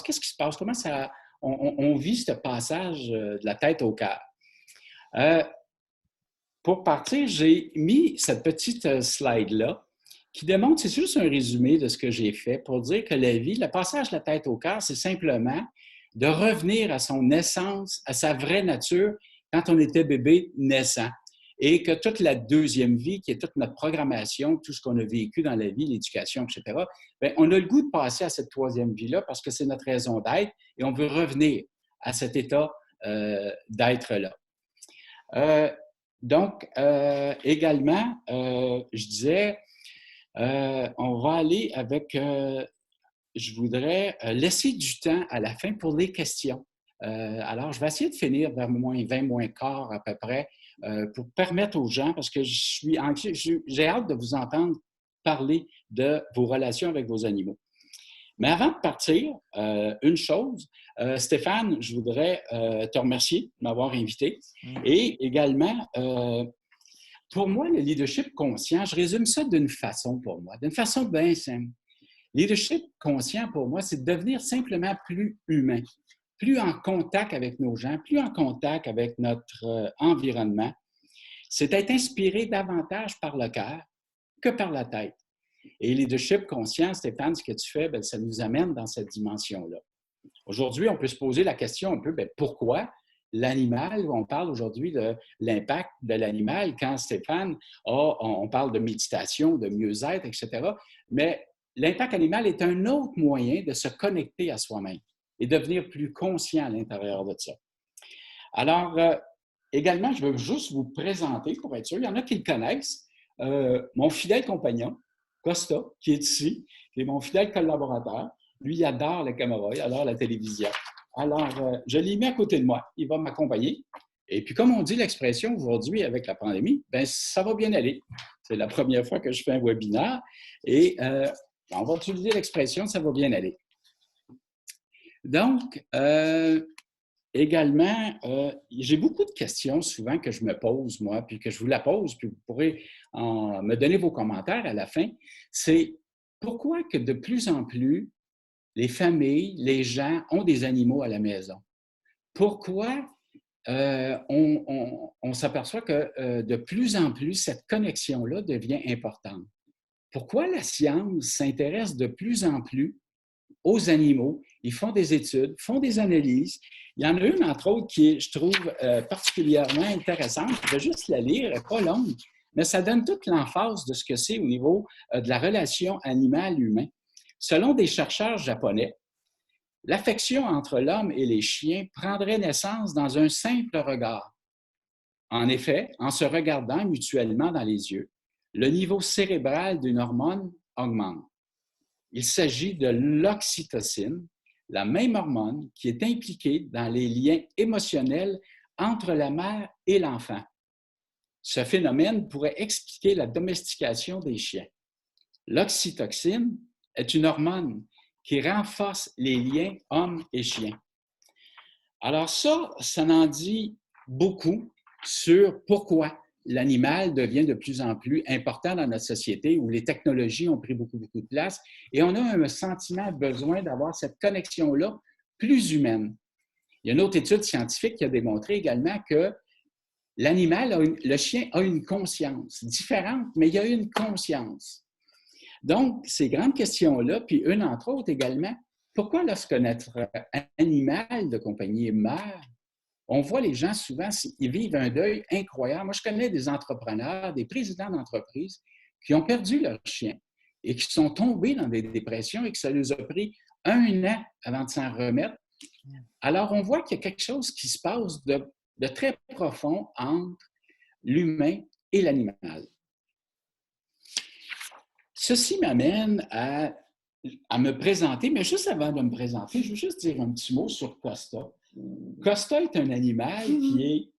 Qu'est-ce qui se passe? Comment on vit ce passage de la tête au cœur? Pour partir, j'ai mis cette petite slide-là qui démontre, c'est juste un résumé de ce que j'ai fait pour dire que la vie, le passage de la tête au cœur, c'est simplement de revenir à son essence, à sa vraie nature quand on était bébé naissant. Et que toute la deuxième vie, qui est toute notre programmation, tout ce qu'on a vécu dans la vie, l'éducation, etc., bien, on a le goût de passer à cette troisième vie-là parce que c'est notre raison d'être et on veut revenir à cet état d'être-là. Donc, également, je disais, on va aller avec, je voudrais laisser du temps à la fin pour les questions. Alors, je vais essayer de finir vers moins 20, moins quart à peu près, pour permettre aux gens, parce que je suis anxieux, j'ai hâte de vous entendre parler de vos relations avec vos animaux. Mais avant de partir, une chose, Stéphane, je voudrais te remercier de m'avoir invité. Et également, pour moi, le leadership conscient, je résume ça d'une façon pour moi, d'une façon bien simple. Leadership conscient, pour moi, c'est de devenir simplement plus humain, plus en contact avec nos gens, plus en contact avec notre environnement. C'est d'être inspiré davantage par le cœur que par la tête. Et leadership conscient, Stéphane, ce que tu fais, bien, ça nous amène dans cette dimension-là. Aujourd'hui, on peut se poser la question un peu, bien, pourquoi l'animal, on parle aujourd'hui de l'impact de l'animal, quand Stéphane, on parle de méditation, de mieux-être, etc., mais l'impact animal est un autre moyen de se connecter à soi-même et devenir plus conscient à l'intérieur de ça. Alors, également, je veux juste vous présenter, pour être sûr, il y en a qui le connaissent, mon fidèle compagnon, Costa, qui est ici, qui est mon fidèle collaborateur. Lui, il adore la caméra, il adore la télévision. Alors, je l'ai mis à côté de moi. Il va m'accompagner. Et puis, comme on dit l'expression aujourd'hui avec la pandémie, bien, ça va bien aller. C'est la première fois que je fais un webinaire et on va utiliser l'expression « ça va bien aller ». Donc, également, j'ai beaucoup de questions souvent que je me pose, moi, puis que je vous la pose, puis vous pourrez me donner vos commentaires à la fin. C'est pourquoi que de plus en plus, les familles, les gens ont des animaux à la maison? Pourquoi on s'aperçoit que de plus en plus, cette connexion-là devient importante? Pourquoi la science s'intéresse de plus en plus aux animaux? Ils font des études, font des analyses. Il y en a une, entre autres, qui est, je trouve, particulièrement intéressante. Je vais juste la lire, elle n'est pas longue, mais ça donne toute l'emphase de ce que c'est au niveau de la relation animal-humain. Selon des chercheurs japonais, l'affection entre l'homme et les chiens prendrait naissance dans un simple regard. En effet, en se regardant mutuellement dans les yeux, le niveau cérébral d'une hormone augmente. Il s'agit de l'oxytocine, la même hormone qui est impliquée dans les liens émotionnels entre la mère et l'enfant. Ce phénomène pourrait expliquer la domestication des chiens. L'oxytocine est une hormone qui renforce les liens hommes et chiens. Alors ça en dit beaucoup sur pourquoi l'animal devient de plus en plus important dans notre société où les technologies ont pris beaucoup, beaucoup de place et on a un sentiment, besoin d'avoir cette connexion-là plus humaine. Il y a une autre étude scientifique qui a démontré également que l'animal, le chien a une conscience différente, mais il y a une conscience. Donc, ces grandes questions-là, puis une entre autres également, pourquoi lorsque notre animal de compagnie meurt, on voit les gens souvent, ils vivent un deuil incroyable. Moi, je connais des entrepreneurs, des présidents d'entreprises qui ont perdu leur chien et qui sont tombés dans des dépressions et que ça leur a pris 1 an avant de s'en remettre. Alors, on voit qu'il y a quelque chose qui se passe de très profond entre l'humain et l'animal. Ceci m'amène à me présenter, mais juste avant de me présenter, je veux juste dire un petit mot sur Costa. Costa est un animal qui est...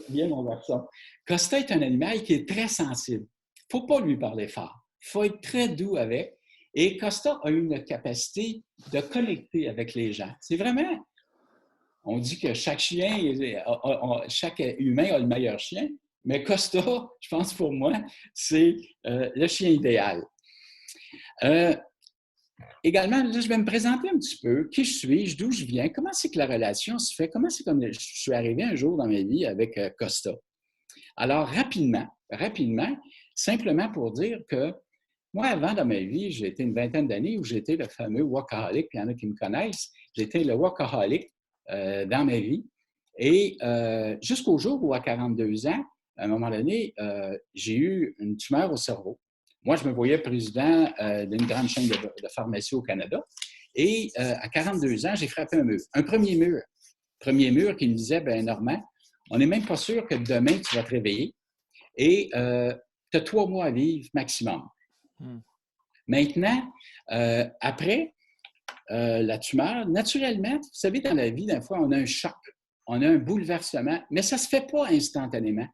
Bien, mon garçon. Costa est un animal qui est très sensible. Il ne faut pas lui parler fort. Il faut être très doux avec. Et Costa a une capacité de connecter avec les gens. C'est vraiment... On dit que chaque chien, chaque humain a le meilleur chien, mais Costa, je pense pour moi, c'est le chien idéal. également, là, je vais me présenter un petit peu, qui je suis, d'où je viens, comment c'est que la relation se fait, comment c'est comme je suis arrivé un jour dans ma vie avec Costa. Alors, rapidement, simplement pour dire que moi, avant dans ma vie, j'ai été une vingtaine d'années où j'étais le fameux workaholic, puis il y en a qui me connaissent, j'étais le workaholic dans ma vie. Et jusqu'au jour où, à 42 ans, à un moment donné, j'ai eu une tumeur au cerveau. Moi, je me voyais président d'une grande chaîne de pharmacie au Canada. Et à 42 ans, j'ai frappé un mur. Un premier mur. Premier mur qui me disait, ben Normand, on n'est même pas sûr que demain, tu vas te réveiller. Et tu as 3 mois à vivre maximum. Hmm. Maintenant, après la tumeur, naturellement, vous savez, dans la vie, des fois, on a un choc, on a un bouleversement, mais ça ne se fait pas instantanément.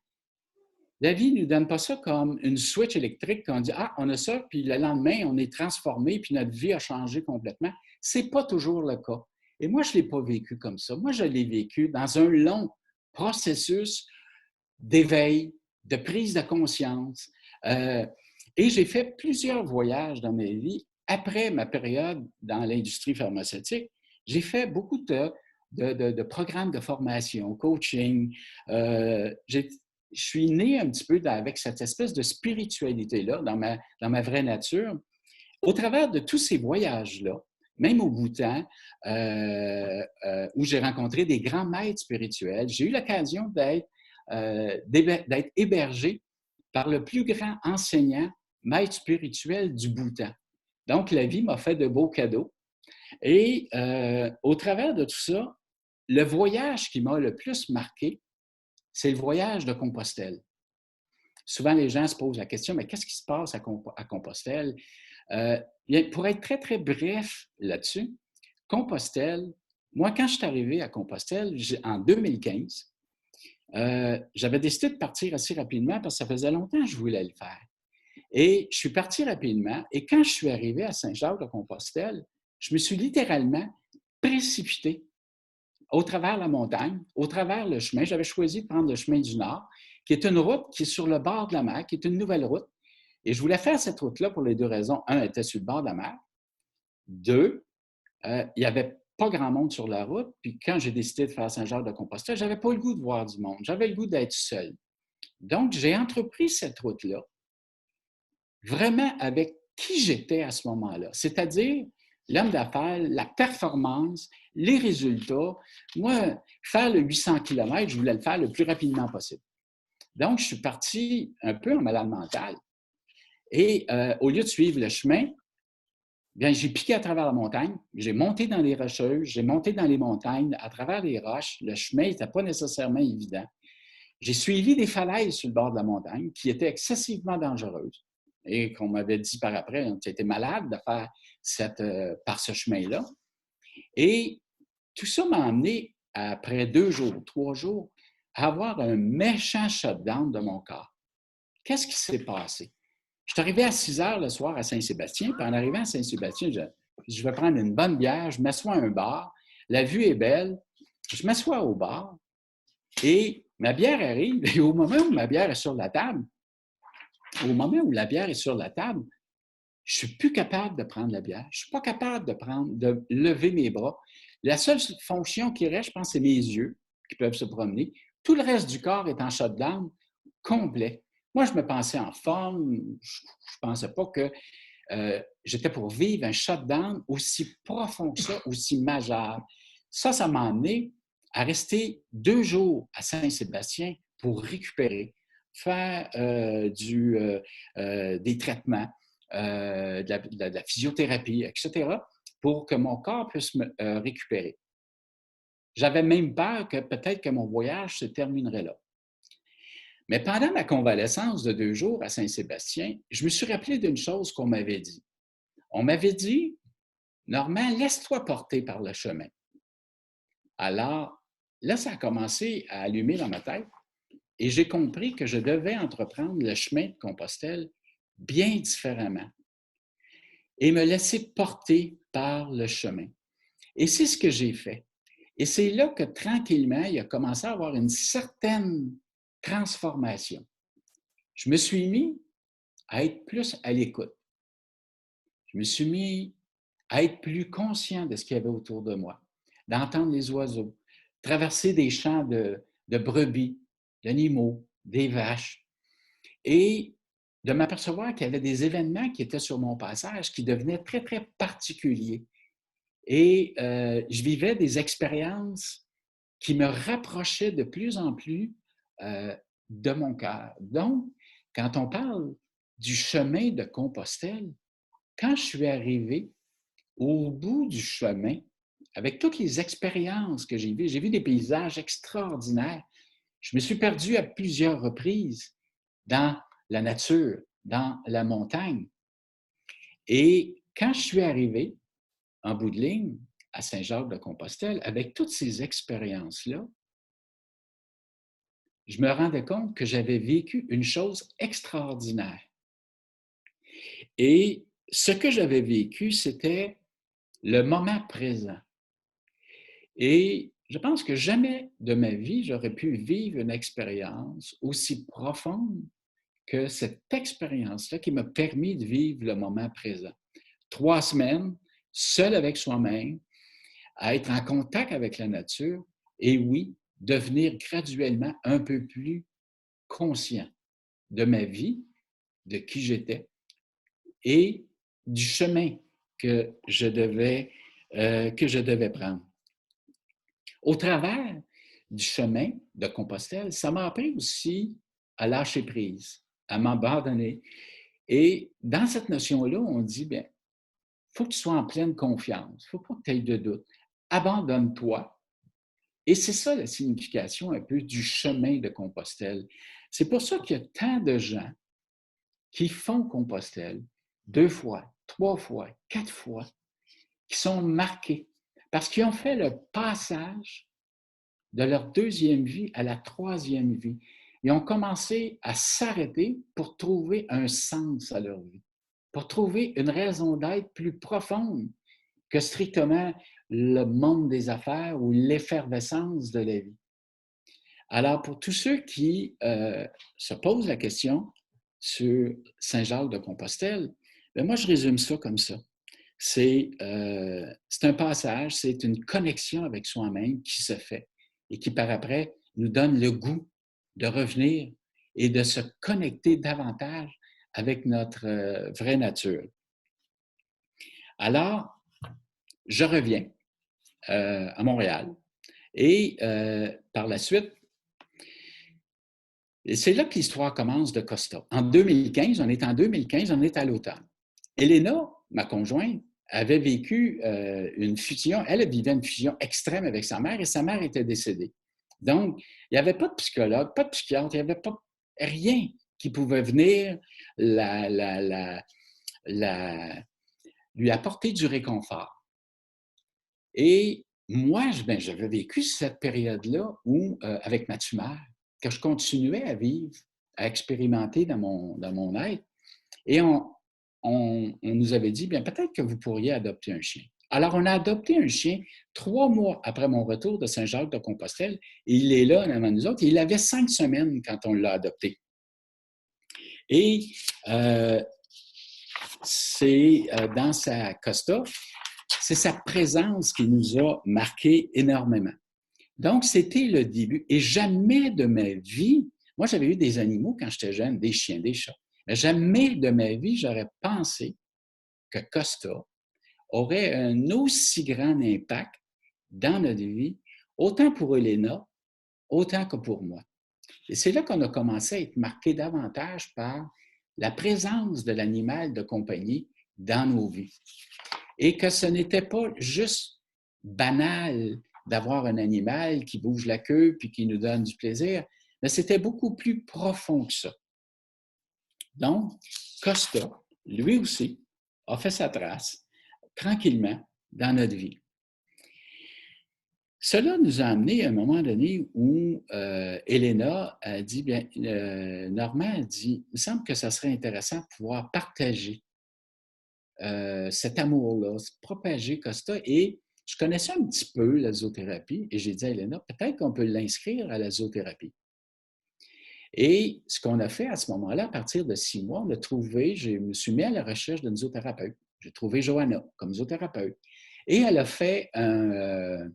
La vie ne nous donne pas ça comme une switch électrique qu'on dit, ah, on a ça, puis le lendemain, on est transformé, puis notre vie a changé complètement. Ce n'est pas toujours le cas. Et moi, je ne l'ai pas vécu comme ça. Moi, je l'ai vécu dans un long processus d'éveil, de prise de conscience. Et j'ai fait plusieurs voyages dans ma vie après ma période dans l'industrie pharmaceutique. J'ai fait beaucoup de programmes de formation, coaching. Je suis né un petit peu avec cette espèce de spiritualité-là dans ma vraie nature. Au travers de tous ces voyages-là, même au Bhoutan, où j'ai rencontré des grands maîtres spirituels, j'ai eu l'occasion d'être hébergé par le plus grand enseignant, maître spirituel du Bhoutan. Donc, la vie m'a fait de beaux cadeaux. Et au travers de tout ça, le voyage qui m'a le plus marqué, c'est le voyage de Compostelle. Souvent, les gens se posent la question, mais qu'est-ce qui se passe à Compostelle? Pour être très, très bref là-dessus, Compostelle, moi, quand je suis arrivé à Compostelle en 2015, j'avais décidé de partir assez rapidement parce que ça faisait longtemps que je voulais le faire. Et je suis parti rapidement. Et quand je suis arrivé à Saint-Jacques-de-Compostelle, je me suis littéralement précipité au travers la montagne, au travers le chemin. J'avais choisi de prendre le chemin du Nord, qui est une route qui est sur le bord de la mer, qui est une nouvelle route. Et je voulais faire cette route-là pour les deux raisons. Un, elle était sur le bord de la mer. Deux, il n'y avait pas grand monde sur la route. Puis quand j'ai décidé de faire Saint-Jacques-de-Compostelle, je n'avais pas le goût de voir du monde. J'avais le goût d'être seul. Donc, j'ai entrepris cette route-là vraiment avec qui j'étais à ce moment-là. C'est-à-dire l'homme d'affaires, la performance, les résultats. Moi, faire le 800 km, je voulais le faire le plus rapidement possible. Donc, je suis parti un peu en malade mental. Et au lieu de suivre le chemin, bien, j'ai piqué à travers la montagne, j'ai monté dans les rocheuses, j'ai monté dans les montagnes, à travers les roches. Le chemin n'était pas nécessairement évident. J'ai suivi des falaises sur le bord de la montagne qui étaient excessivement dangereuses et qu'on m'avait dit par après, tu étais malade de faire par ce chemin-là. Et tout ça m'a amené, après 2 jours, 3 jours, à avoir un méchant shutdown de mon corps. Qu'est-ce qui s'est passé? Je suis arrivé à 6 heures le soir à Saint-Sébastien, puis en arrivant à Saint-Sébastien, je vais prendre une bonne bière, je m'assois à un bar, la vue est belle, je m'assois au bar et ma bière arrive, et au moment où ma bière est sur la table, au moment où la bière est sur la table, je ne suis plus capable de prendre la bière, je ne suis pas capable de lever mes bras. La seule fonction qui reste, je pense, c'est mes yeux qui peuvent se promener. Tout le reste du corps est en shutdown complet. Moi, je me pensais en forme, je ne pensais pas que j'étais pour vivre un shutdown aussi profond que ça, aussi majeur. Ça m'a amené à rester 2 jours à Saint-Sébastien pour récupérer, faire des traitements, de la physiothérapie, etc., pour que mon corps puisse me récupérer. J'avais même peur que peut-être que mon voyage se terminerait là. Mais pendant ma convalescence de 2 jours à Saint-Sébastien, je me suis rappelé d'une chose qu'on m'avait dit. On m'avait dit, Normand, laisse-toi porter par le chemin. Alors, là, ça a commencé à allumer dans ma tête et j'ai compris que je devais entreprendre le chemin de Compostelle bien différemment et me laisser porter par le chemin. Et c'est ce que j'ai fait. Et c'est là que tranquillement, il a commencé à avoir une certaine transformation. Je me suis mis à être plus à l'écoute. Je me suis mis à être plus conscient de ce qu'il y avait autour de moi, d'entendre les oiseaux, traverser des champs de brebis, d'animaux, des vaches, et de m'apercevoir qu'il y avait des événements qui étaient sur mon passage qui devenaient très, très particuliers. Et je vivais des expériences qui me rapprochaient de plus en plus de mon cœur. Donc, quand on parle du chemin de Compostelle, quand je suis arrivé au bout du chemin, avec toutes les expériences que j'ai vu des paysages extraordinaires. Je me suis perdu à plusieurs reprises dans la nature, dans la montagne. Et quand je suis arrivé, en bout de ligne, à Saint-Jacques-de-Compostelle, avec toutes ces expériences-là, je me rendais compte que j'avais vécu une chose extraordinaire. Et ce que j'avais vécu, c'était le moment présent. Et je pense que jamais de ma vie, j'aurais pu vivre une expérience aussi profonde que cette expérience-là qui m'a permis de vivre le moment présent. 3 semaines, seul avec soi-même, à être en contact avec la nature et oui, devenir graduellement un peu plus conscient de ma vie, de qui j'étais et du chemin que je devais prendre. Au travers du chemin de Compostelle, ça m'a appris aussi à lâcher prise, à m'abandonner. Et dans cette notion-là, on dit, bien, il faut que tu sois en pleine confiance, il ne faut pas que tu aies de doute. Abandonne-toi. Et c'est ça la signification un peu du chemin de Compostelle. C'est pour ça qu'il y a tant de gens qui font Compostelle 2 fois, 3 fois, 4 fois, qui sont marqués parce qu'ils ont fait le passage de leur deuxième vie à la troisième vie. Ils ont commencé à s'arrêter pour trouver un sens à leur vie, pour trouver une raison d'être plus profonde que strictement le monde des affaires ou l'effervescence de la vie. Alors, pour tous ceux qui se posent la question sur Saint-Jacques-de-Compostelle, bien, moi, je résume ça comme ça. C'est un passage, c'est une connexion avec soi-même qui se fait et qui, par après, nous donne le goût de revenir et de se connecter davantage avec notre vraie nature. Alors, je reviens à Montréal et par la suite, c'est là que l'histoire commence de Costa. En 2015, on est en 2015, on est à l'automne. Elena, ma conjointe, avait vécu une fusion. Elle vivait une fusion extrême avec sa mère et sa mère était décédée. Donc, il n'y avait pas de psychologue, pas de psychiatre, il n'y avait pas rien qui pouvait venir lui apporter du réconfort. Et moi, j'avais vécu cette période-là où, avec ma tumeur, que je continuais à vivre, à expérimenter dans mon être. Et on nous avait dit, bien, peut-être que vous pourriez adopter un chien. Alors, on a adopté un chien 3 mois après mon retour de Saint-Jacques-de-Compostelle et il est là devant nous autres. Il avait 5 semaines quand on l'a adopté. Et c'est dans sa Costa, c'est sa présence qui nous a marqué énormément. Donc, c'était le début. Et jamais de ma vie, moi, j'avais eu des animaux quand j'étais jeune, des chiens, des chats. Mais jamais de ma vie, j'aurais pensé que Costa aurait un aussi grand impact dans notre vie, autant pour Elena, autant que pour moi. Et c'est là qu'on a commencé à être marqué davantage par la présence de l'animal de compagnie dans nos vies. Et que ce n'était pas juste banal d'avoir un animal qui bouge la queue puis qui nous donne du plaisir, mais c'était beaucoup plus profond que ça. Donc, Costa, lui aussi, a fait sa trace tranquillement dans notre vie. Cela nous a amené à un moment donné où Elena a dit, bien, Normand a dit, il me semble que ça serait intéressant de pouvoir partager cet amour-là, propager Costa. Et je connaissais un petit peu la zoothérapie et j'ai dit à Elena, peut-être qu'on peut l'inscrire à la zoothérapie. Et ce qu'on a fait à ce moment-là, à partir de 6 mois, on a trouvé, je me suis mis à la recherche d'une zoothérapeute. J'ai trouvé Johanna comme zoothérapeute. Et elle a fait un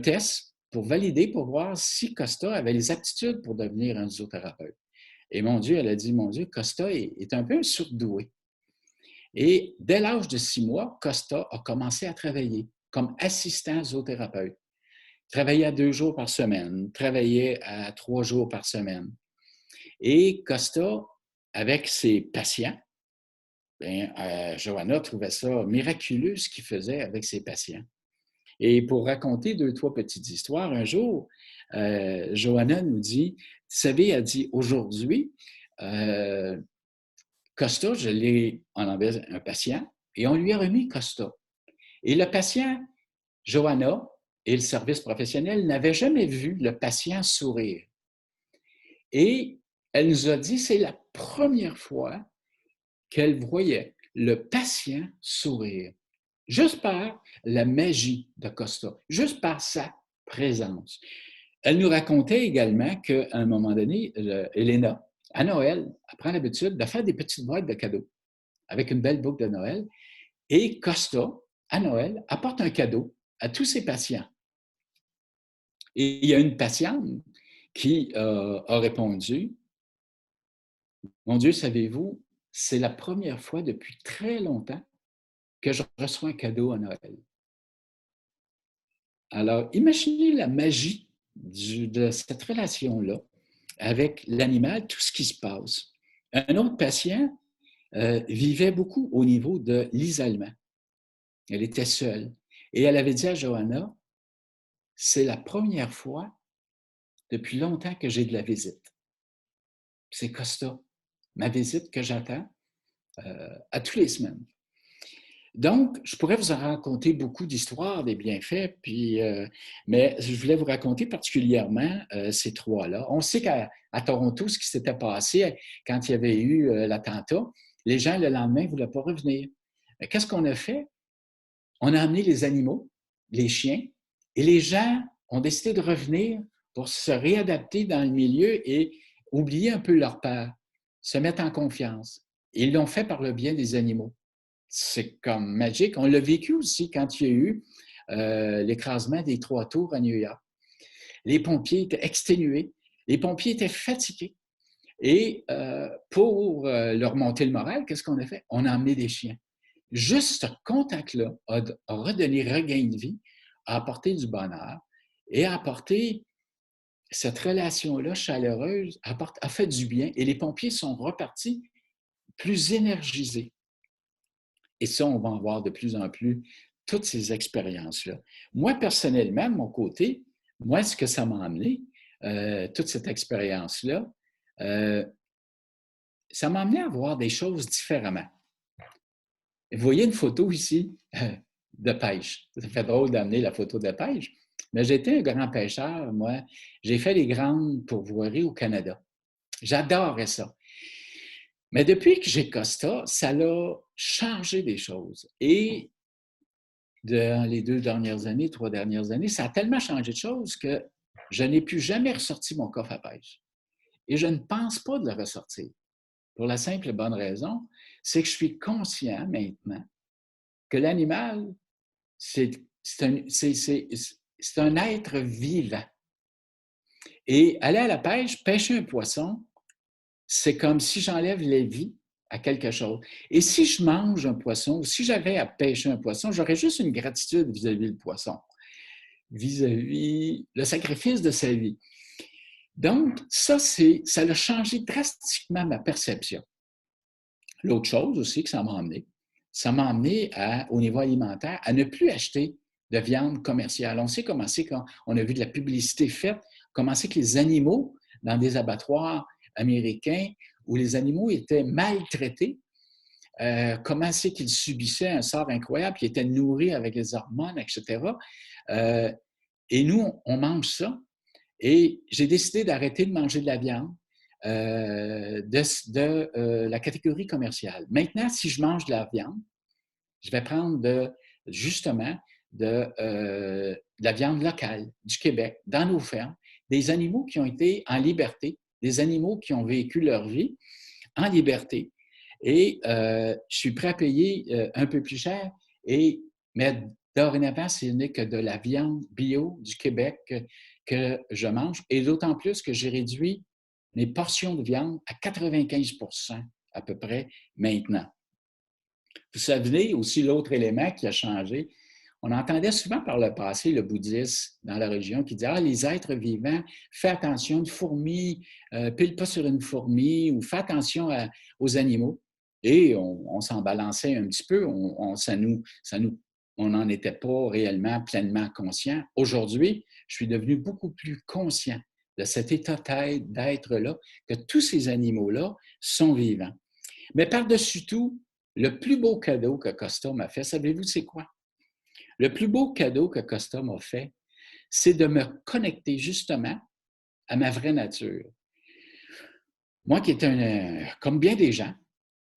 test pour valider, pour voir si Costa avait les aptitudes pour devenir un zoothérapeute. Et mon Dieu, elle a dit, mon Dieu, Costa est un peu un surdoué. Et dès l'âge de 6 mois, Costa a commencé à travailler comme assistant zoothérapeute. Travaillait 2 jours par semaine, travaillait à 3 jours par semaine. Et Costa, avec ses patients, Johanna trouvait ça miraculeux ce qu'il faisait avec ses patients. Et pour raconter 2, 3 petites histoires, un jour, Johanna nous dit, vous savez, elle dit, aujourd'hui, Costa, je l'ai en avait un patient et on lui a remis Costa. Et le patient, Johanna, et le service professionnel n'avaient jamais vu le patient sourire. Et elle nous a dit, c'est la première fois qu'elle voyait le patient sourire, juste par la magie de Costa, juste par sa présence. Elle nous racontait également qu'à un moment donné, Elena, à Noël, elle prend l'habitude de faire des petites boîtes de cadeaux avec une belle boucle de Noël. Et Costa, à Noël, apporte un cadeau à tous ses patients. Et il y a une patiente qui a répondu, « Mon Dieu, savez-vous, c'est la première fois depuis très longtemps que je reçois un cadeau à Noël. » Alors, imaginez la magie de cette relation-là avec l'animal, tout ce qui se passe. Un autre patient vivait beaucoup au niveau de l'isolement. Elle était seule. Et elle avait dit à Johanna, « C'est la première fois depuis longtemps que j'ai de la visite. » C'est Costa, ma visite que j'attends à toutes les semaines. Donc, je pourrais vous en raconter beaucoup d'histoires, des bienfaits, mais je voulais vous raconter particulièrement ces 3-là. On sait qu'à Toronto, ce qui s'était passé quand il y avait eu l'attentat, les gens, le lendemain, ne voulaient pas revenir. Qu'est-ce qu'on a fait? On a amené les animaux, les chiens, et les gens ont décidé de revenir pour se réadapter dans le milieu et oublier un peu leur peur, se mettre en confiance. Ils l'ont fait par le bien des animaux. C'est comme magique. On l'a vécu aussi quand il y a eu l'écrasement des 3 tours à New York. Les pompiers étaient exténués, les pompiers étaient fatigués. Et pour leur monter le moral, qu'est-ce qu'on a fait? On a emmené des chiens. Juste ce contact-là a redonné regain de vie, a apporté du bonheur et a apporté cette relation-là chaleureuse, a fait du bien et les pompiers sont repartis plus énergisés. Et ça, on va en voir de plus en plus toutes ces expériences-là. Moi, personnellement, de mon côté, moi, ce que ça m'a amené, toute cette expérience-là, ça m'a amené à voir des choses différemment. Vous voyez une photo ici de pêche. Ça fait drôle d'amener la photo de pêche, mais j'étais un grand pêcheur, moi. J'ai fait les grandes pourvoiries au Canada. J'adorais ça. Mais depuis que j'ai Costa, ça a changé des choses. Et dans les 2 dernières années, 3 dernières années, ça a tellement changé de choses que je n'ai plus jamais ressorti mon coffre à pêche. Et je ne pense pas de le ressortir. Pour la simple et bonne raison, c'est que je suis conscient maintenant que l'animal, c'est un être vivant. Et aller à la pêche, pêcher un poisson, c'est comme si j'enlève la vie à quelque chose. Et si je mange un poisson, ou si j'avais à pêcher un poisson, j'aurais juste une gratitude vis-à-vis du poisson, vis-à-vis le sacrifice de sa vie. Donc, ça a changé drastiquement ma perception. L'autre chose aussi que ça m'a amené au niveau alimentaire à ne plus acheter de viande commerciale. On sait comment c'est quand on a vu de la publicité faite, comment c'est que les animaux dans des abattoirs américains où les animaux étaient maltraités, comment c'est qu'ils subissaient un sort incroyable, qu'ils étaient nourris avec les hormones, etc. Et nous, on mange ça. Et j'ai décidé d'arrêter de manger de la viande de la catégorie commerciale. Maintenant, si je mange de la viande, je vais prendre justement de la viande locale du Québec, dans nos fermes, des animaux qui ont été en liberté, des animaux qui ont vécu leur vie en liberté. Et je suis prêt à payer un peu plus cher. Mais dorénavant, ce n'est que de la viande bio du Québec que je mange. Et d'autant plus que j'ai réduit mes portions de viande à 95 à peu près maintenant. Vous savez aussi l'autre élément qui a changé. On entendait souvent par le passé le bouddhisme dans la région qui disait « Ah, les êtres vivants, fais attention, une fourmi, pile pas sur une fourmi ou fais attention aux animaux. » Et on s'en balançait un petit peu, on n'en était pas réellement pleinement conscient. Aujourd'hui, je suis devenu beaucoup plus conscient de cet état d'être-là, que tous ces animaux-là sont vivants. Mais par-dessus tout, le plus beau cadeau que Costa m'a fait, savez-vous c'est quoi? Le plus beau cadeau que Costa m'a fait, c'est de me connecter justement à ma vraie nature. Moi qui étais, comme bien des gens,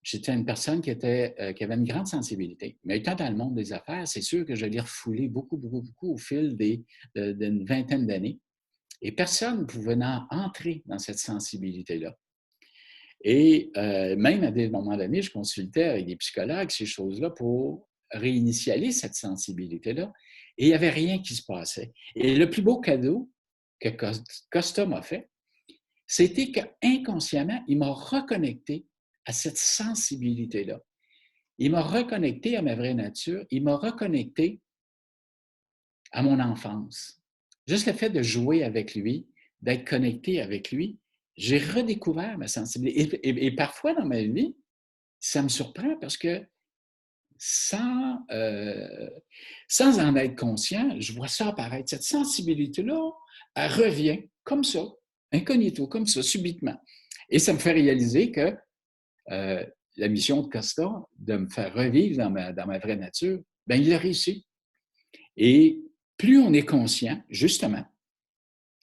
j'étais une personne qui avait une grande sensibilité. Mais étant dans le monde des affaires, c'est sûr que je l'ai refoulé beaucoup, beaucoup, beaucoup au fil d'une vingtaine d'années. Et personne ne pouvait entrer dans cette sensibilité-là. Et même à des moments donnés, je consultais avec des psychologues ces choses-là pour réinitialiser cette sensibilité-là. Et il n'y avait rien qui se passait. Et le plus beau cadeau que Costa m'a fait, c'était qu'inconsciemment, il m'a reconnecté à cette sensibilité-là. Il m'a reconnecté à ma vraie nature. Il m'a reconnecté à mon enfance. Juste le fait de jouer avec lui, d'être connecté avec lui, j'ai redécouvert ma sensibilité. Et parfois dans ma vie, ça me surprend parce que sans en être conscient, je vois ça apparaître. Cette sensibilité-là, elle revient comme ça, incognito, comme ça, subitement. Et ça me fait réaliser que la mission de Costa, de me faire revivre dans ma vraie nature, bien, il a réussi. Et plus on est conscient, justement,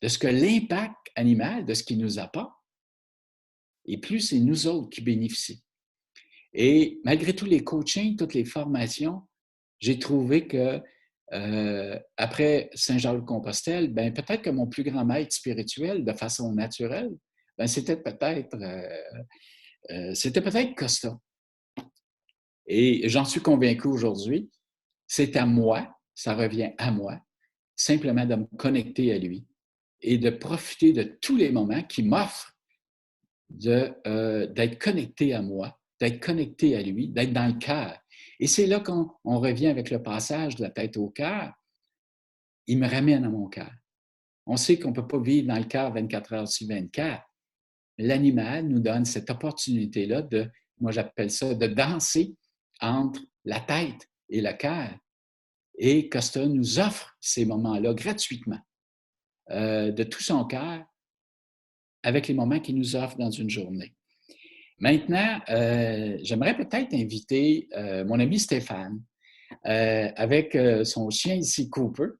de ce que l'impact animal, de ce qu'il nous apporte, et plus c'est nous autres qui bénéficient. Et malgré tous les coachings, toutes les formations, j'ai trouvé que après Saint-Jean-de-Compostelle, ben, peut-être que mon plus grand maître spirituel, de façon naturelle, ben, c'était peut-être Costa. Et j'en suis convaincu aujourd'hui, c'est à moi, ça revient à moi, simplement de me connecter à lui et de profiter de tous les moments qu'il m'offre d'être connecté à moi, d'être connecté à lui, d'être dans le cœur. Et c'est là qu'on revient avec le passage de la tête au cœur. Il me ramène à mon cœur. On sait qu'on ne peut pas vivre dans le cœur 24 heures sur 24. L'animal nous donne cette opportunité-là moi j'appelle ça, de danser entre la tête et le cœur. Et Costa nous offre ces moments-là gratuitement, de tout son cœur, avec les moments qu'il nous offre dans une journée. Maintenant, j'aimerais peut-être inviter mon ami Stéphane, avec son chien ici, Cooper,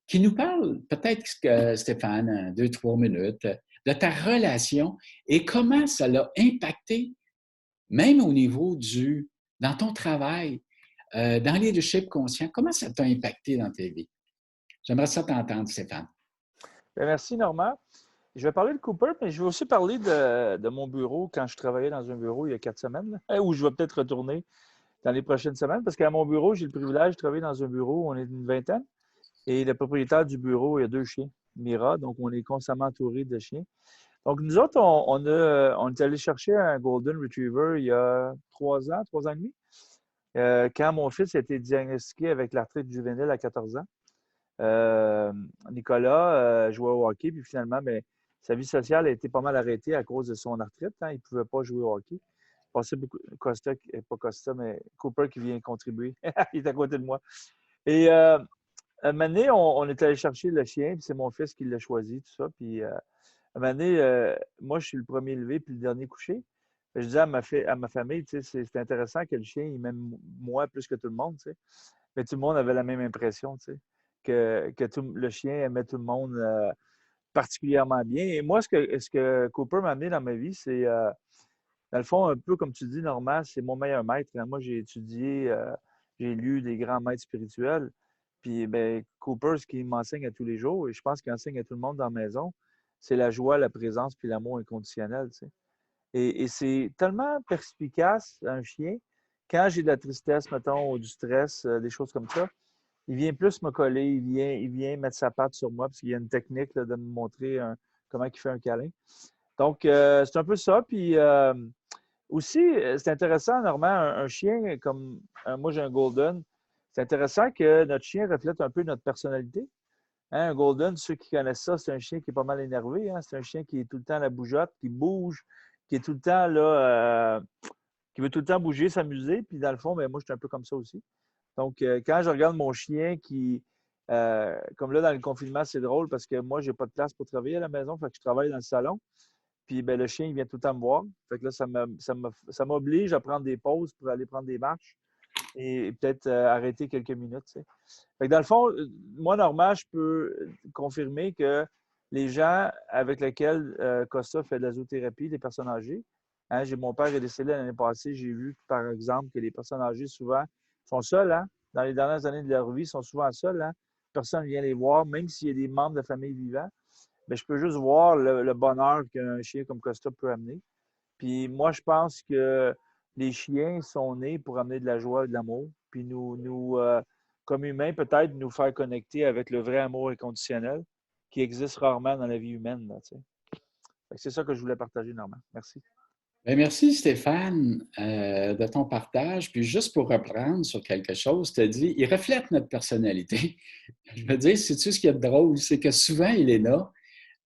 qui nous parle peut-être, Stéphane, 2-3 minutes, de ta relation et comment ça l'a impacté, même au niveau dans ton travail, dans le leadership conscient, comment ça t'a impacté dans ta vie? J'aimerais ça t'entendre, Stéphane. Bien, merci, Normand. Je vais parler de Cooper, mais je vais aussi parler de mon bureau quand je travaillais dans un bureau il y a 4 semaines, où je vais peut-être retourner dans les prochaines semaines, parce qu'à mon bureau, j'ai le privilège de travailler dans un bureau où on est une vingtaine, et le propriétaire du bureau, il y a 2 chiens, Mira, donc on est constamment entouré de chiens. Donc, nous autres, on est allé chercher un Golden Retriever il y a 3 ans, 3 ans et demi, quand mon fils a été diagnostiqué avec l'arthrite juvénile à 14 ans. Nicolas jouait au hockey, puis finalement, mais sa vie sociale a été pas mal arrêtée à cause de son arthrite. Hein. Il ne pouvait pas jouer au hockey. Il passait beaucoup. Pas Costa, mais Cooper qui vient contribuer. Il est à côté de moi. Et un moment donné, on est allé chercher le chien, puis c'est mon fils qui l'a choisi, tout ça. Puis un moment donné, moi, je suis le premier levé, puis le dernier couché. Je disais à ma famille, tu sais, c'est intéressant que le chien, il m'aime moi plus que tout le monde, tu sais. Mais tout le monde avait la même impression, tu sais, que le chien aimait tout le monde particulièrement bien. Et moi, ce que Cooper m'a amené dans ma vie, c'est, dans le fond, un peu comme tu dis, Normand, c'est mon meilleur maître. Moi, j'ai étudié, j'ai lu des grands maîtres spirituels. Puis, ben, Cooper, ce qu'il m'enseigne à tous les jours, et je pense qu'il enseigne à tout le monde dans la maison, c'est la joie, la présence, puis l'amour inconditionnel, tu sais. Et c'est tellement perspicace, un chien. Quand j'ai de la tristesse, mettons, ou du stress, des choses comme ça, il vient plus me coller, il vient mettre sa patte sur moi parce qu'il y a une technique là, de me montrer comment il fait un câlin. Donc, c'est un peu ça. Puis aussi, c'est intéressant, Normand, un chien comme moi, j'ai un Golden. C'est intéressant que notre chien reflète un peu notre personnalité. Hein, un Golden, ceux qui connaissent ça, c'est un chien qui est pas mal énervé. Hein. C'est un chien qui est tout le temps à la bougeotte, qui bouge, qui est tout le temps là, qui veut tout le temps bouger, s'amuser. Puis dans le fond, ben, moi, je suis un peu comme ça aussi. Donc, quand je regarde mon chien comme là, dans le confinement, c'est drôle parce que moi, j'ai pas de place pour travailler à la maison. Fait que je travaille dans le salon. Puis ben, le chien, il vient tout le temps me voir. Fait que là, ça m'oblige à prendre des pauses pour aller prendre des marches et peut-être arrêter quelques minutes. Tu sais. Fait que dans le fond, moi, Normand, je peux confirmer que les gens avec lesquels Costa fait de la zoothérapie, les personnes âgées, hein, mon père est décédé l'année passée, j'ai vu, par exemple, que les personnes âgées, souvent, sont seules. Hein, dans les dernières années de leur vie, sont souvent seules. Hein, personne ne vient les voir, même s'il y a des membres de la famille vivants. Mais je peux juste voir le bonheur qu'un chien comme Costa peut amener. Puis moi, je pense que les chiens sont nés pour amener de la joie et de l'amour, puis comme humains, peut-être nous faire connecter avec le vrai amour inconditionnel qui existe rarement dans la vie humaine. Là, tu sais. C'est ça que je voulais partager, Normand. Merci. Bien, merci Stéphane de ton partage. Puis juste pour reprendre sur quelque chose, tu as dit, il reflète notre personnalité. Je veux dire, sais-tu ce qui est drôle? C'est que souvent, Elena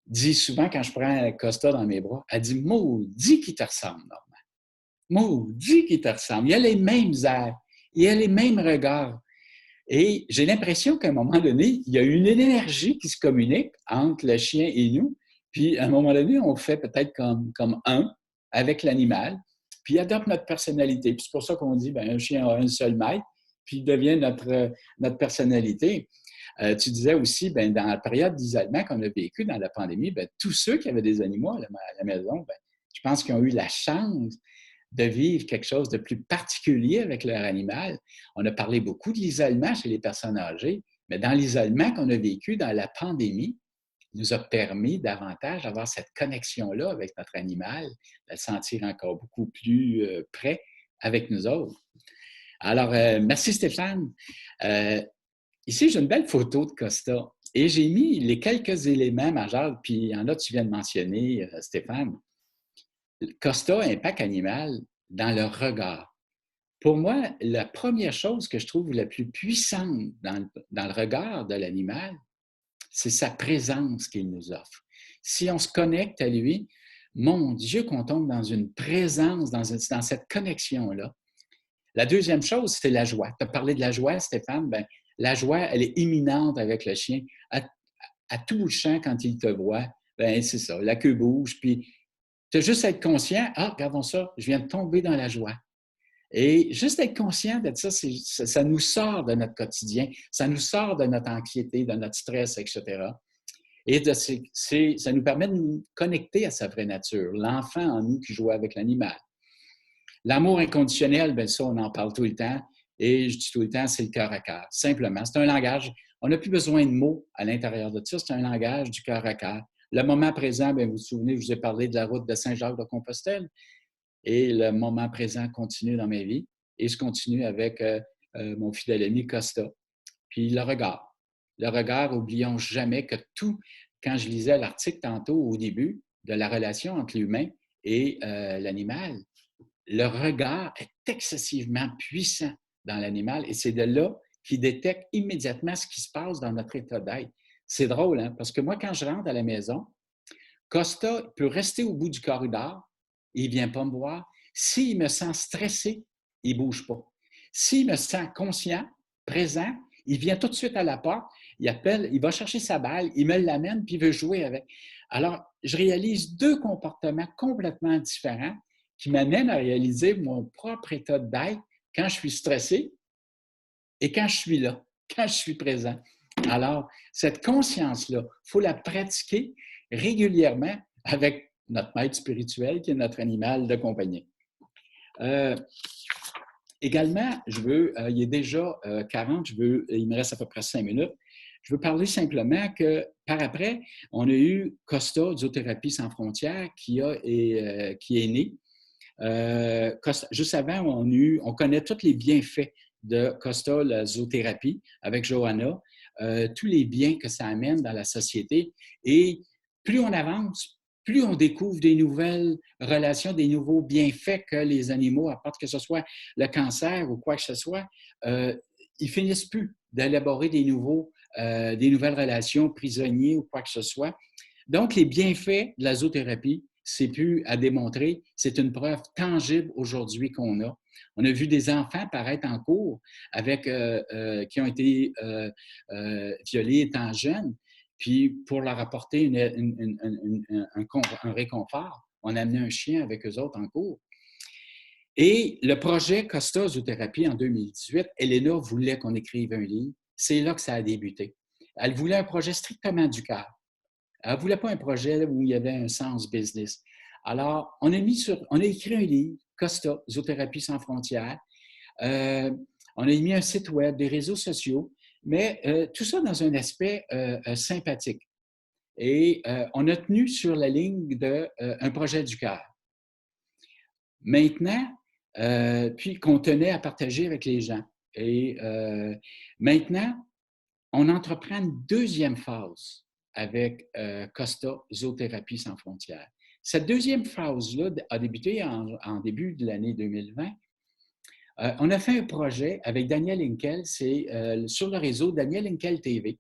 dit souvent quand je prends Costa dans mes bras, elle dit, maudit qui te ressemble, Normand. Maudit qui te ressemble. Il a les mêmes airs, il a les mêmes regards. Et j'ai l'impression qu'à un moment donné, il y a une énergie qui se communique entre le chien et nous. Puis à un moment donné, on fait peut-être comme un avec l'animal, puis il adopte notre personnalité. Puis c'est pour ça qu'on dit ben, un chien a un seul maître, puis il devient notre personnalité. Tu disais aussi, ben, dans la période d'isolement qu'on a vécu dans la pandémie, ben, tous ceux qui avaient des animaux à la maison, ben, je pense qu'ils ont eu la chance de vivre quelque chose de plus particulier avec leur animal. On a parlé beaucoup de l'isolement chez les personnes âgées, mais dans l'isolement qu'on a vécu dans la pandémie, il nous a permis davantage d'avoir cette connexion-là avec notre animal, de le sentir encore beaucoup plus près avec nous autres. Alors, merci Stéphane. Ici, j'ai une belle photo de Costa et j'ai mis les quelques éléments majeurs, puis il y en a que tu viens de mentionner, Stéphane. Costa a un pack animal dans le regard. Pour moi, la première chose que je trouve la plus puissante dans le regard de l'animal, c'est sa présence qu'il nous offre. Si on se connecte à lui, mon Dieu, qu'on tombe dans une présence, dans cette connexion-là. La deuxième chose, c'est la joie. Tu as parlé de la joie, Stéphane. Ben, la joie, elle est imminente avec le chien. À tout champ, quand il te voit, ben, c'est ça, la queue bouge, puis tu as juste à être conscient, ah, regardons ça, je viens de tomber dans la joie. Et juste être conscient de ça, ça nous sort de notre quotidien, ça nous sort de notre anxiété, de notre stress, etc. Et ça nous permet de nous connecter à sa vraie nature, l'enfant en nous qui joue avec l'animal. L'amour inconditionnel, bien ça, on en parle tout le temps. Et je dis tout le temps, c'est le cœur à cœur. Simplement, c'est un langage. On n'a plus besoin de mots à l'intérieur de ça. C'est un langage du cœur à cœur. Le moment présent, bien, vous vous souvenez, je vous ai parlé de la route de Saint-Jacques-de-Compostelle. Et le moment présent continue dans ma vie. Et je continue avec mon fidèle ami Costa. Puis le regard. Le regard, oublions jamais que tout, quand je lisais l'article tantôt au début de la relation entre l'humain et l'animal, le regard est excessivement puissant dans l'animal et c'est de là qu'il détecte immédiatement ce qui se passe dans notre état d'être. C'est drôle, hein? Parce que moi, quand je rentre à la maison, Costa peut rester au bout du corridor, il ne vient pas me voir. S'il me sent stressé, il ne bouge pas. S'il me sent conscient, présent, il vient tout de suite à la porte, il appelle, il va chercher sa balle, il me l'amène, puis il veut jouer avec. Alors, je réalise deux comportements complètement différents qui m'amènent à réaliser mon propre état d'être quand je suis stressé et quand je suis là, quand je suis présent. Alors, cette conscience-là, il faut la pratiquer régulièrement avec notre maître spirituel qui est notre animal de compagnie. Également, il est déjà 40, il me reste à peu près 5 minutes. Je veux parler simplement que par après, on a eu Costa, Zoothérapie sans frontières, qui est né. Juste avant, on connaît tous les bienfaits de Costa, la zoothérapie, avec Johanna, tous les biens que ça amène dans la société. Et plus on avance, plus on découvre des nouvelles relations, des nouveaux bienfaits que les animaux apportent, que ce soit le cancer ou quoi que ce soit, ils finissent plus d'élaborer des nouvelles relations, prisonniers ou quoi que ce soit. Donc, les bienfaits de la zoothérapie, c'est plus à démontrer, c'est une preuve tangible aujourd'hui qu'on a. On a vu des enfants paraître en cours qui ont été violés étant jeunes, puis pour leur apporter un réconfort, on a amené un chien avec eux autres en cours. Et le projet Costa Zoothérapie en 2018, Elena voulait qu'on écrive un livre. C'est là que ça a débuté. Elle voulait un projet strictement du cœur. Elle ne voulait pas un projet où il y avait un sens business. Alors, on a écrit un livre, Costa, Zoothérapie sans frontières. On a mis un site web, des réseaux sociaux, mais tout ça dans un aspect sympathique. Et on a tenu sur la ligne d'un projet du cœur. Maintenant, puis qu'on tenait à partager avec les gens. Et maintenant, on entreprend une deuxième phase avec Costa Zoothérapie sans frontières. Cette deuxième phase-là a débuté en début de l'année 2020. On a fait un projet avec Daniel Henkel, c'est sur le réseau Daniel Henkel TV.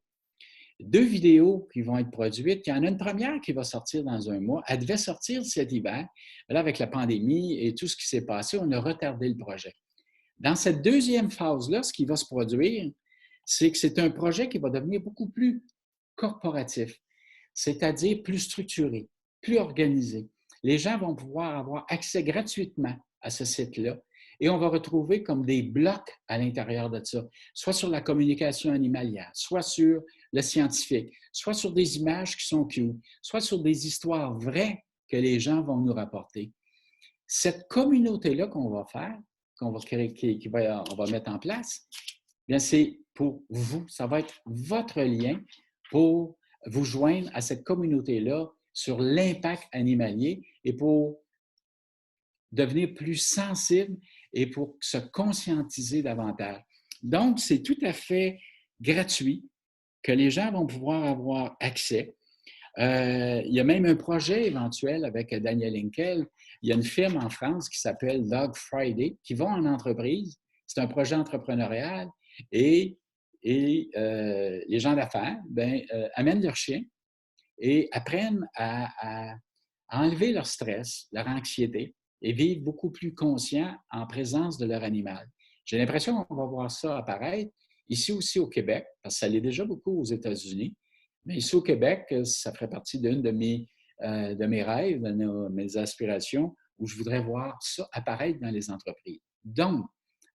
2 vidéos qui vont être produites. Il y en a une première qui va sortir dans un mois. Elle devait sortir cet hiver. Là, avec la pandémie et tout ce qui s'est passé, on a retardé le projet. Dans cette deuxième phase-là, ce qui va se produire, c'est que c'est un projet qui va devenir beaucoup plus corporatif, c'est-à-dire plus structuré, plus organisé. Les gens vont pouvoir avoir accès gratuitement à ce site-là et on va retrouver comme des blocs à l'intérieur de ça, soit sur la communication animalière, soit sur le scientifique, soit sur des images qui sont cute, soit sur des histoires vraies que les gens vont nous rapporter. Cette communauté-là qu'on va faire, qu'on va créer, on va mettre en place, bien, c'est pour vous. Ça va être votre lien pour vous joindre à cette communauté-là sur l'impact animalier et pour devenir plus sensible et pour se conscientiser davantage. Donc, c'est tout à fait gratuit que les gens vont pouvoir avoir accès. Il y a même un projet éventuel avec Daniel Henkel. Il y a une firme en France qui s'appelle Dog Friday qui va en entreprise. C'est un projet entrepreneurial et les gens d'affaires amènent leurs chiens et apprennent à enlever leur stress, leur anxiété et vivre beaucoup plus conscients en présence de leur animal. J'ai l'impression qu'on va voir ça apparaître ici aussi au Québec, parce que ça l'est déjà beaucoup aux États-Unis. Mais ici au Québec, ça ferait partie d'une de mes rêves, de mes aspirations, où je voudrais voir ça apparaître dans les entreprises. Donc,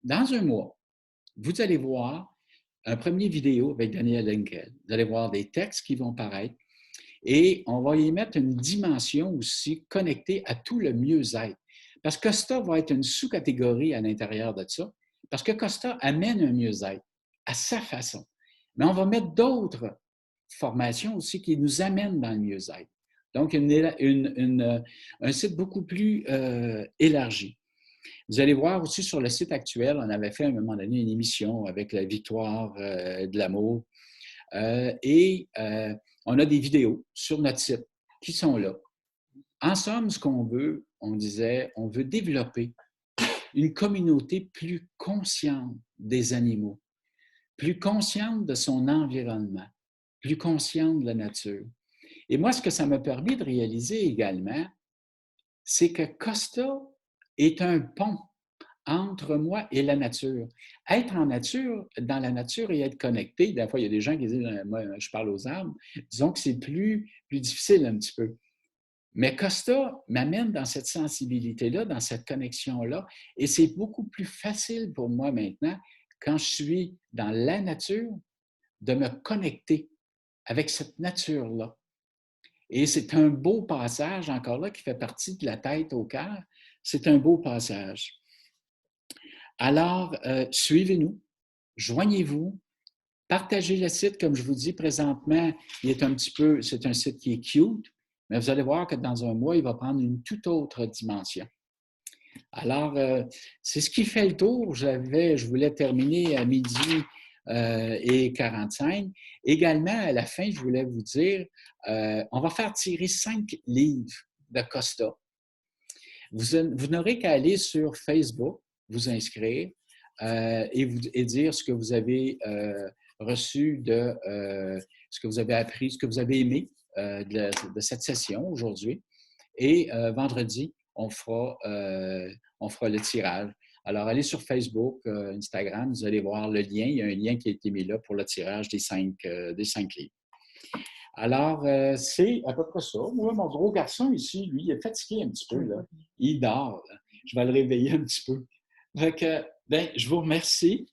dans un mois, vous allez voir un premier vidéo avec Daniel Henkel. Vous allez voir des textes qui vont paraître et on va y mettre une dimension aussi connectée à tout le mieux-être. Parce que Costa va être une sous-catégorie à l'intérieur de ça, parce que Costa amène un mieux-être à sa façon. Mais on va mettre d'autres formations aussi qui nous amènent dans le mieux-être. Donc, un site beaucoup plus élargi. Vous allez voir aussi sur le site actuel, on avait fait à un moment donné une émission avec la victoire de l'amour. On a des vidéos sur notre site qui sont là. En somme, ce qu'on veut, on disait, on veut développer une communauté plus consciente des animaux, plus consciente de son environnement, plus consciente de la nature. Et moi, ce que ça m'a permis de réaliser également, c'est que Costa est un pont entre moi et la nature. Être dans la nature et être connecté, des fois, il y a des gens qui disent, moi, je parle aux arbres, disons que c'est plus difficile un petit peu. Mais Costa m'amène dans cette sensibilité-là, dans cette connexion-là, et c'est beaucoup plus facile pour moi maintenant, quand je suis dans la nature, de me connecter avec cette nature-là. Et c'est un beau passage, encore là, qui fait partie de la tête au cœur. C'est un beau passage. Alors, suivez-nous, joignez-vous, Partagez le site, comme je vous dis présentement, c'est un site qui est cute, mais vous allez voir que dans un mois, il va prendre une toute autre dimension. Alors, c'est ce qui fait le tour. Je voulais terminer à midi et 45. Également, à la fin, je voulais vous dire, on va faire tirer 5 livres de Costa. Vous n'aurez qu'à aller sur Facebook, vous inscrire et dire ce que vous avez reçu ce que vous avez appris, ce que vous avez aimé de cette session aujourd'hui. Et vendredi, on fera le tirage. Alors, allez sur Facebook, Instagram, vous allez voir le lien. Il y a un lien qui a été mis là pour le tirage des 5 livres. Alors, c'est à peu près ça. Moi, mon gros garçon ici, lui, il est fatigué un petit peu. Là. Il dort. Là. Je vais le réveiller un petit peu. Donc, je vous remercie.